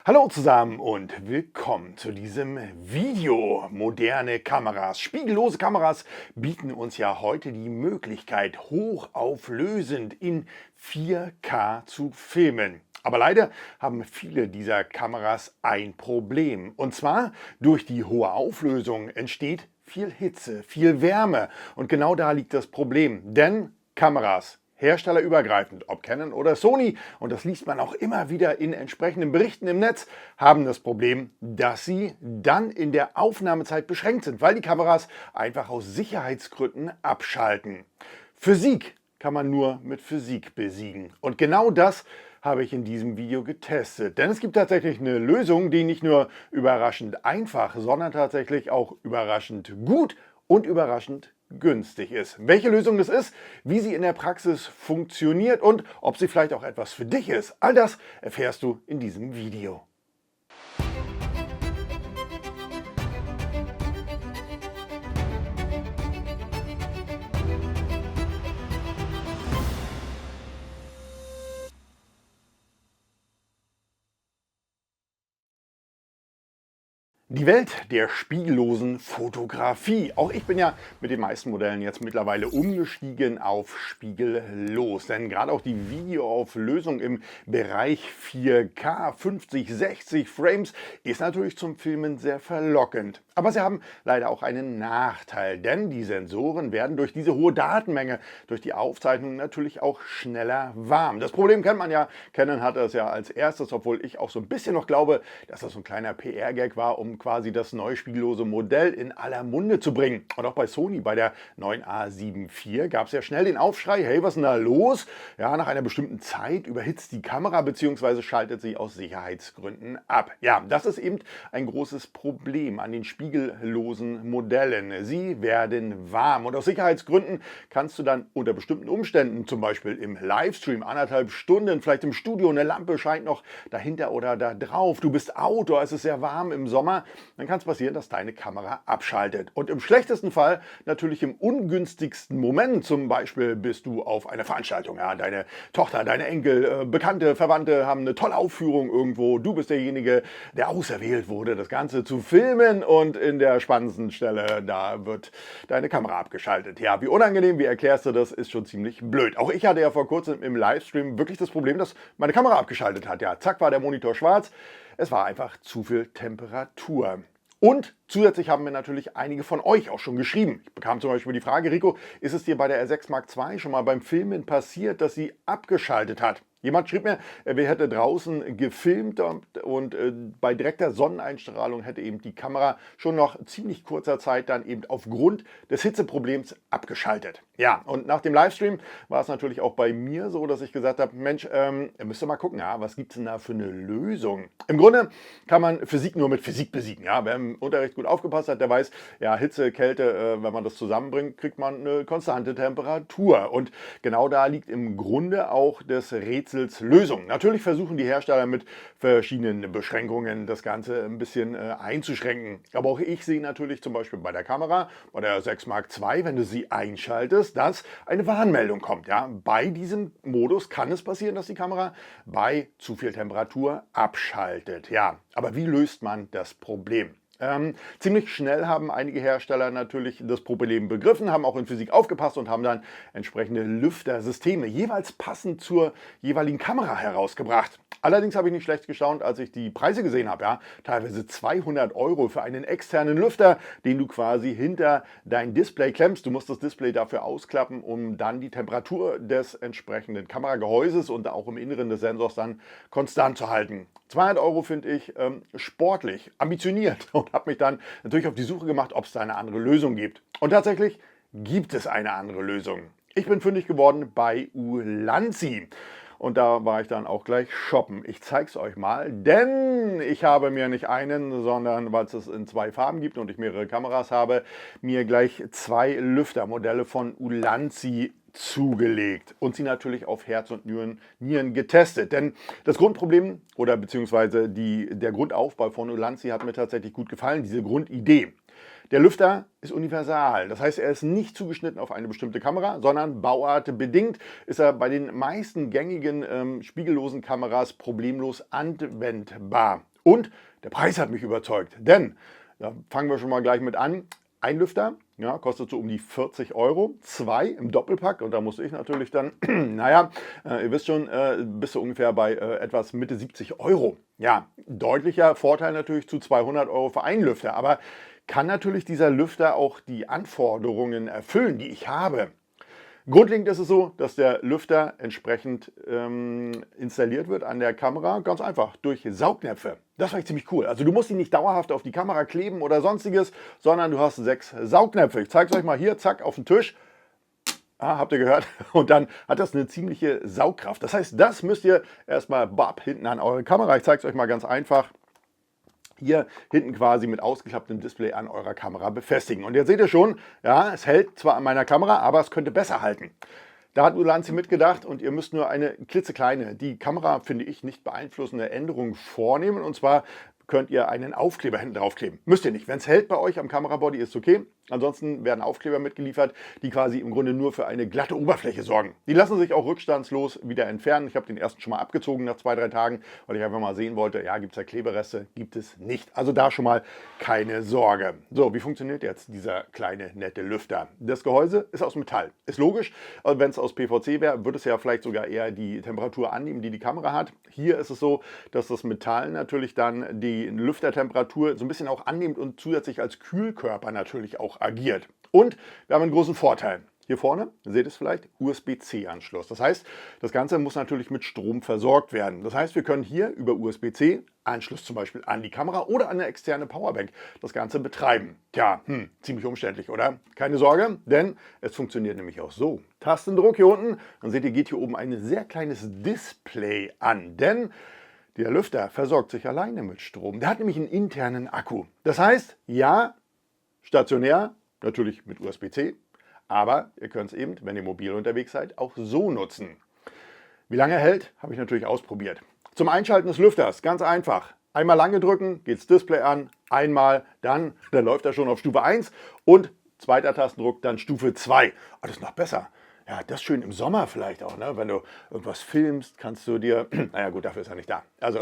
Hallo zusammen und willkommen zu diesem Video. Moderne Kameras, spiegellose Kameras bieten uns ja heute die Möglichkeit, hochauflösend in 4K zu filmen. Aber leider haben viele dieser Kameras ein Problem. Und zwar durch die hohe Auflösung entsteht viel Hitze, viel Wärme. Und genau da liegt das Problem. Denn Kameras, herstellerübergreifend, ob Canon oder Sony, und das liest man auch immer wieder in entsprechenden Berichten im Netz, haben das Problem, dass sie dann in der Aufnahmezeit beschränkt sind, weil die Kameras einfach aus Sicherheitsgründen abschalten. Physik kann man nur mit Physik besiegen. Und genau das habe ich in diesem Video getestet. Denn es gibt tatsächlich eine Lösung, die nicht nur überraschend einfach, sondern tatsächlich auch überraschend gut und überraschend günstig ist. Welche Lösung das ist, wie sie in der Praxis funktioniert und ob sie vielleicht auch etwas für dich ist, all das erfährst du in diesem Video. Die Welt der spiegellosen Fotografie. Auch ich bin ja mit den meisten Modellen jetzt mittlerweile umgestiegen auf spiegellos. Denn gerade auch die Videoauflösung im Bereich 4K, 50, 60 Frames, ist natürlich zum Filmen sehr verlockend. Aber sie haben leider auch einen Nachteil, denn die Sensoren werden durch diese hohe Datenmenge, durch die Aufzeichnung natürlich auch schneller warm. Das Problem kennt man ja, Canon hat das ja als erstes, obwohl ich auch so ein bisschen noch glaube, dass das so ein kleiner PR-Gag war, um quasi das neue spiegellose Modell in aller Munde zu bringen. Und auch bei Sony, bei der neuen A7 IV, gab es ja schnell den Aufschrei, hey, was ist denn da los? Ja, nach einer bestimmten Zeit überhitzt die Kamera bzw. schaltet sie aus Sicherheitsgründen ab. Ja, das ist eben ein großes Problem an den spiegellosen Modellen. Sie werden warm und aus Sicherheitsgründen kannst du dann unter bestimmten Umständen, zum Beispiel im Livestream, 1,5 Stunden, vielleicht im Studio, eine Lampe scheint noch dahinter oder da drauf, du bist Outdoor, es ist sehr warm im Sommer, dann kann es passieren, dass deine Kamera abschaltet. Und im schlechtesten Fall, natürlich im ungünstigsten Moment, zum Beispiel bist du auf einer Veranstaltung, ja, deine Tochter, deine Enkel, Bekannte, Verwandte haben eine tolle Aufführung irgendwo, du bist derjenige, der auserwählt wurde, das Ganze zu filmen und in der spannendsten Stelle, da wird deine Kamera abgeschaltet. Ja, wie unangenehm, wie erklärst du das, ist schon ziemlich blöd. Auch ich hatte ja vor kurzem im Livestream wirklich das Problem, dass meine Kamera abgeschaltet hat. Ja, zack, war der Monitor schwarz. Es war einfach zu viel Temperatur. Und zusätzlich haben mir natürlich einige von euch auch schon geschrieben. Ich bekam zum Beispiel die Frage, Rico, ist es dir bei der R6 Mark II schon mal beim Filmen passiert, dass sie abgeschaltet hat? Jemand schrieb mir, er hätte draußen gefilmt und bei direkter Sonneneinstrahlung hätte eben die Kamera schon nach ziemlich kurzer Zeit dann eben aufgrund des Hitzeproblems abgeschaltet. Ja, und nach dem Livestream war es natürlich auch bei mir so, dass ich gesagt habe, Mensch, ihr müsst mal gucken, ja, was gibt es denn da für eine Lösung? Im Grunde kann man Physik nur mit Physik besiegen. Ja? Wer im Unterricht gut aufgepasst hat, der weiß, ja, Hitze, Kälte, wenn man das zusammenbringt, kriegt man eine konstante Temperatur. Und genau da liegt im Grunde auch das Rätsels Lösung. Natürlich versuchen die Hersteller mit verschiedenen Beschränkungen das Ganze ein bisschen einzuschränken. Aber auch ich sehe natürlich zum Beispiel bei der Kamera, bei der 6 Mark II, wenn du sie einschaltest, dass eine Warnmeldung kommt. Ja? Bei diesem Modus kann es passieren, dass die Kamera bei zu viel Temperatur abschaltet. Ja, aber wie löst man das Problem? Ziemlich schnell haben einige Hersteller natürlich das Problem begriffen, haben auch in Physik aufgepasst und haben dann entsprechende Lüftersysteme jeweils passend zur jeweiligen Kamera herausgebracht. Allerdings habe ich nicht schlecht gestaunt, als ich die Preise gesehen habe. Ja? Teilweise 200 € für einen externen Lüfter, den du quasi hinter dein Display klemmst. Du musst das Display dafür ausklappen, um dann die Temperatur des entsprechenden Kameragehäuses und auch im Inneren des Sensors dann konstant zu halten. 200 € finde ich sportlich, ambitioniert und habe mich dann natürlich auf die Suche gemacht, ob es da eine andere Lösung gibt. Und tatsächlich gibt es eine andere Lösung. Ich bin fündig geworden bei Ulanzi. Und da war ich dann auch gleich shoppen. Ich zeige es euch mal, denn ich habe mir nicht einen, sondern weil es es in 2 Farben gibt und ich mehrere Kameras habe, mir gleich 2 Lüftermodelle von Ulanzi zugelegt und sie natürlich auf Herz und Nieren getestet. Denn das Grundproblem oder beziehungsweise der Grundaufbau von Ulanzi hat mir tatsächlich gut gefallen, diese Grundidee. Der Lüfter ist universal, das heißt, er ist nicht zugeschnitten auf eine bestimmte Kamera, sondern bauartbedingt ist er bei den meisten gängigen spiegellosen Kameras problemlos anwendbar. Und der Preis hat mich überzeugt, denn, da fangen wir schon mal gleich mit an, ein Lüfter, ja, kostet so um die 40 Euro, 2 im Doppelpack und da musste ich natürlich dann, naja, ihr wisst schon, bist du ungefähr bei etwas Mitte 70 Euro. Ja, deutlicher Vorteil natürlich zu 200 Euro für einen Lüfter, aber kann natürlich dieser Lüfter auch die Anforderungen erfüllen, die ich habe? Grundlegend ist es so, dass der Lüfter entsprechend installiert wird an der Kamera, ganz einfach, durch Saugnäpfe. Das war ziemlich cool. Also du musst ihn nicht dauerhaft auf die Kamera kleben oder sonstiges, sondern du hast 6 Saugnäpfe. Ich zeige es euch mal hier, zack, auf den Tisch. Ah, habt ihr gehört? Und dann hat das eine ziemliche Saugkraft. Das heißt, das müsst ihr erstmal hinten an eure Kamera. Ich zeige es euch mal ganz einfach. Hier hinten quasi mit ausgeklapptem Display an eurer Kamera befestigen. Und jetzt seht ihr schon, ja, es hält zwar an meiner Kamera, aber es könnte besser halten. Da hat Ulanzi mitgedacht und ihr müsst nur eine klitzekleine, die Kamera, finde ich, nicht beeinflussende Änderung vornehmen. Und zwar könnt ihr einen Aufkleber hinten draufkleben. Müsst ihr nicht. Wenn es hält bei euch am Kamerabody, ist okay. Ansonsten werden Aufkleber mitgeliefert, die quasi im Grunde nur für eine glatte Oberfläche sorgen. Die lassen sich auch rückstandslos wieder entfernen. Ich habe den ersten schon mal abgezogen nach 2, 3 Tagen, weil ich einfach mal sehen wollte, ja, gibt es da Klebereste? Gibt es nicht. Also da schon mal keine Sorge. So, wie funktioniert jetzt dieser kleine, nette Lüfter? Das Gehäuse ist aus Metall. Ist logisch. Wenn es aus PVC wäre, würde es ja vielleicht sogar eher die Temperatur annehmen, die die Kamera hat. Hier ist es so, dass das Metall natürlich dann die Lüftertemperatur so ein bisschen auch annimmt und zusätzlich als Kühlkörper natürlich auch agiert. Und wir haben einen großen Vorteil. Hier vorne, seht ihr es vielleicht, USB-C-Anschluss. Das heißt, das Ganze muss natürlich mit Strom versorgt werden. Das heißt, wir können hier über USB-C Anschluss zum Beispiel an die Kamera oder an eine externe Powerbank das Ganze betreiben. Tja, ziemlich umständlich, oder? Keine Sorge, denn es funktioniert nämlich auch so. Tastendruck hier unten, dann seht ihr, geht hier oben ein sehr kleines Display an, denn der Lüfter versorgt sich alleine mit Strom. Der hat nämlich einen internen Akku. Das heißt, ja, stationär, natürlich mit USB-C, aber ihr könnt es eben, wenn ihr mobil unterwegs seid, auch so nutzen. Wie lange er hält, habe ich natürlich ausprobiert. Zum Einschalten des Lüfters, ganz einfach. Einmal lange drücken, geht das Display an, einmal, dann läuft er schon auf Stufe 1 und zweiter Tastendruck, dann Stufe 2. Ah, das ist noch besser. Ja, das schön im Sommer vielleicht auch, ne? Wenn du irgendwas filmst, kannst du dir, naja gut, dafür ist er nicht da. Also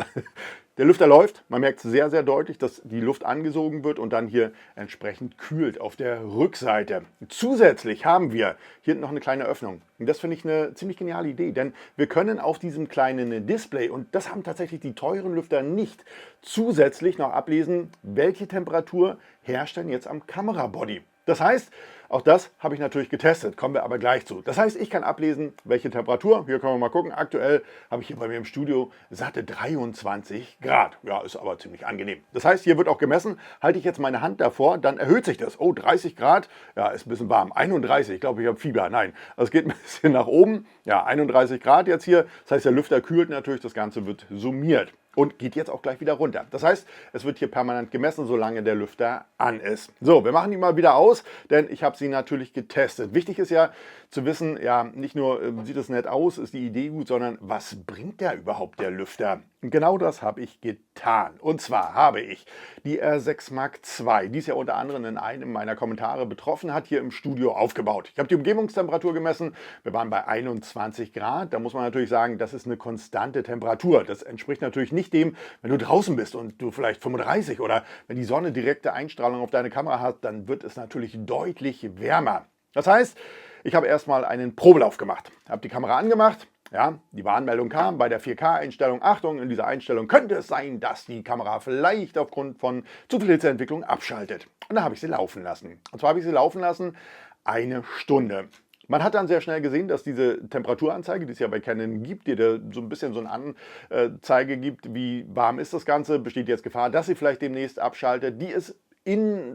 der Lüfter läuft, man merkt sehr, sehr deutlich, dass die Luft angesogen wird und dann hier entsprechend kühlt auf der Rückseite. Zusätzlich haben wir hier noch eine kleine Öffnung. Und das finde ich eine ziemlich geniale Idee, denn wir können auf diesem kleinen Display, und das haben tatsächlich die teuren Lüfter nicht, zusätzlich noch ablesen, welche Temperatur herrscht denn jetzt am Kamerabody. Das heißt, auch das habe ich natürlich getestet, kommen wir aber gleich zu. Das heißt, ich kann ablesen, welche Temperatur, hier können wir mal gucken, aktuell habe ich hier bei mir im Studio satte 23 Grad. Ja, ist aber ziemlich angenehm. Das heißt, hier wird auch gemessen, halte ich jetzt meine Hand davor, dann erhöht sich das. Oh, 30 Grad, ja, ist ein bisschen warm. 31, ich glaube, ich habe Fieber. Nein, also es geht ein bisschen nach oben. Ja, 31 Grad jetzt hier. Das heißt, der Lüfter kühlt natürlich, das Ganze wird summiert. Und geht jetzt auch gleich wieder runter. Das heißt, es wird hier permanent gemessen, solange der Lüfter an ist. So, wir machen ihn mal wieder aus, denn ich habe sie natürlich getestet. Wichtig ist ja zu wissen, ja, nicht nur sieht es nett aus, ist die Idee gut, sondern was bringt der überhaupt, der Lüfter? Und genau das habe ich getan. Und zwar habe ich die R6 Mark II, die es ja unter anderem in einem meiner Kommentare betroffen hat, hier im Studio aufgebaut. Ich habe die Umgebungstemperatur gemessen. Wir waren bei 21 Grad. Da muss man natürlich sagen, das ist eine konstante Temperatur. Das entspricht natürlich nicht dem, wenn du draußen bist und du vielleicht 35 oder wenn die Sonne direkte Einstrahlung auf deine Kamera hat, dann wird es natürlich deutlich wärmer. Das heißt, ich habe erstmal einen Probelauf gemacht, habe die Kamera angemacht. Ja, die Warnmeldung kam bei der 4K-Einstellung. Achtung, in dieser Einstellung könnte es sein, dass die Kamera vielleicht aufgrund von zu viel Hitzeentwicklung abschaltet. Und da habe ich sie laufen lassen. Und zwar habe ich sie laufen lassen 1 Stunde. Man hat dann sehr schnell gesehen, dass diese Temperaturanzeige, die es ja bei Canon gibt, die dir so ein bisschen so eine Anzeige gibt, wie warm ist das Ganze, besteht jetzt Gefahr, dass sie vielleicht demnächst abschaltet, die ist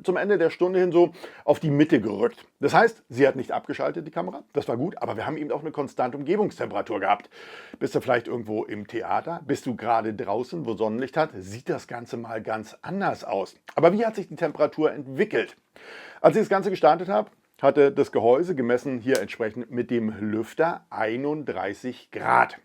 zum Ende der Stunde hin so auf die Mitte gerückt. Das heißt, sie hat nicht abgeschaltet, die Kamera. Das war gut, aber wir haben eben auch eine konstante Umgebungstemperatur gehabt. Bist du vielleicht irgendwo im Theater? Bist du gerade draußen, wo Sonnenlicht hat? Sieht das Ganze mal ganz anders aus. Aber wie hat sich die Temperatur entwickelt? Als ich das Ganze gestartet habe, hatte das Gehäuse gemessen hier entsprechend mit dem Lüfter 31 Grad.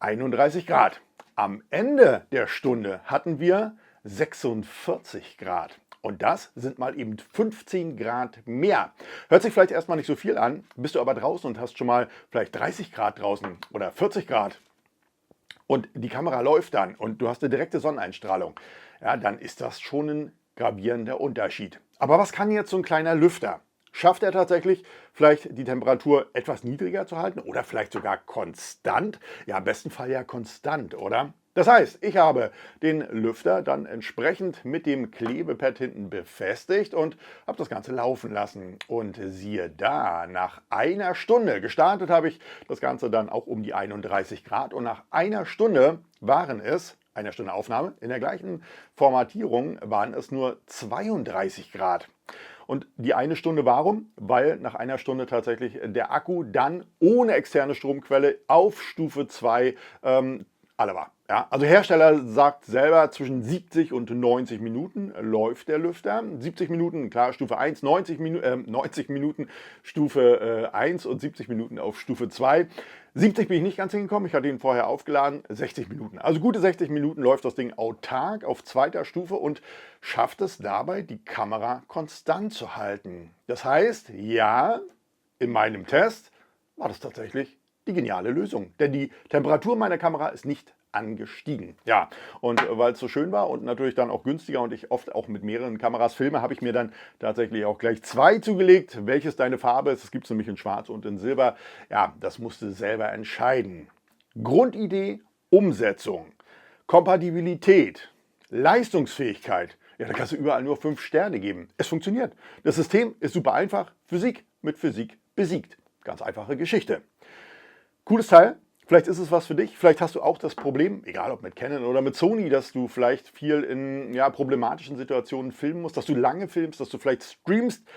31 Grad. Am Ende der Stunde hatten wir 46 Grad. Und das sind mal eben 15 Grad mehr. Hört sich vielleicht erstmal nicht so viel an, bist du aber draußen und hast schon mal vielleicht 30 Grad draußen oder 40 Grad und die Kamera läuft dann und du hast eine direkte Sonneneinstrahlung, ja, dann ist das schon ein gravierender Unterschied. Aber was kann jetzt so ein kleiner Lüfter? Schafft er tatsächlich, vielleicht die Temperatur etwas niedriger zu halten oder vielleicht sogar konstant? Ja, im besten Fall ja konstant, oder? Das heißt, ich habe den Lüfter dann entsprechend mit dem Klebepad hinten befestigt und habe das Ganze laufen lassen. Und siehe da, nach einer Stunde, gestartet habe ich das Ganze dann auch um die 31 Grad und nach einer Stunde waren es, einer Stunde Aufnahme, in der gleichen Formatierung waren es nur 32 Grad. Und die eine Stunde warum? Weil nach einer Stunde tatsächlich der Akku dann ohne externe Stromquelle auf Stufe 2 alle war. Ja, also Hersteller sagt selber, zwischen 70 und 90 Minuten läuft der Lüfter. 70 Minuten, klar, Stufe 1, 90 Minuten Stufe 1 und 70 Minuten auf Stufe 2. 70 bin ich nicht ganz hingekommen, ich hatte ihn vorher aufgeladen, 60 Minuten. Also gute 60 Minuten läuft das Ding autark auf zweiter Stufe und schafft es dabei, die Kamera konstant zu halten. Das heißt, ja, in meinem Test war das tatsächlich die geniale Lösung. Denn die Temperatur meiner Kamera ist nicht angestiegen. Ja, und weil es so schön war und natürlich dann auch günstiger und ich oft auch mit mehreren Kameras filme, habe ich mir dann tatsächlich auch gleich zwei zugelegt. Welches deine Farbe ist, es gibt es nämlich in Schwarz und in Silber. Ja, das musst du selber entscheiden. Grundidee, Umsetzung, Kompatibilität, Leistungsfähigkeit. Ja, da kannst du überall nur 5 Sterne geben. Es funktioniert. Das System ist super einfach. Physik mit Physik besiegt. Ganz einfache Geschichte. Cooles Teil. Vielleicht ist es was für dich. Vielleicht hast du auch das Problem, egal ob mit Canon oder mit Sony, dass du vielleicht viel in problematischen Situationen filmen musst, dass du lange filmst, dass du vielleicht streamst.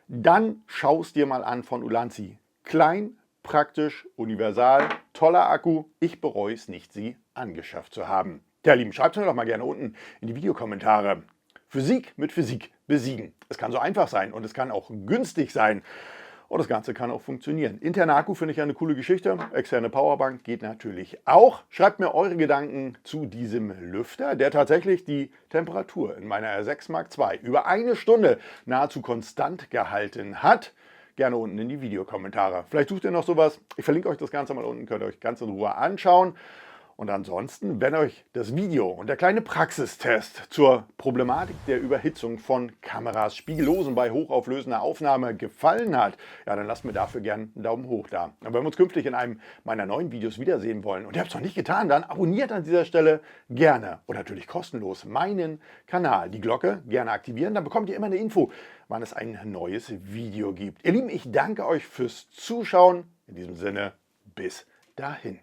Dann schau es dir mal an von Ulanzi. Klein, praktisch, universal, toller Akku. Ich bereue es nicht, sie angeschafft zu haben. Ja, Lieben, schreibt mir doch mal gerne unten in die Videokommentare. Physik mit Physik besiegen. Es kann so einfach sein und es kann auch günstig sein. Und das Ganze kann auch funktionieren. Interner Akku finde ich eine coole Geschichte. Externe Powerbank geht natürlich auch. Schreibt mir eure Gedanken zu diesem Lüfter, der tatsächlich die Temperatur in meiner R6 Mark II über eine Stunde nahezu konstant gehalten hat. Gerne unten in die Videokommentare. Vielleicht sucht ihr noch sowas. Ich verlinke euch das Ganze mal unten, könnt ihr euch ganz in Ruhe anschauen. Und ansonsten, wenn euch das Video und der kleine Praxistest zur Problematik der Überhitzung von Kameras, Spiegellosen bei hochauflösender Aufnahme gefallen hat, ja, dann lasst mir dafür gerne einen Daumen hoch da. Und wenn wir uns künftig in einem meiner neuen Videos wiedersehen wollen und ihr habt es noch nicht getan, dann abonniert an dieser Stelle gerne und natürlich kostenlos meinen Kanal. Die Glocke gerne aktivieren, dann bekommt ihr immer eine Info, wann es ein neues Video gibt. Ihr Lieben, ich danke euch fürs Zuschauen. In diesem Sinne, bis dahin.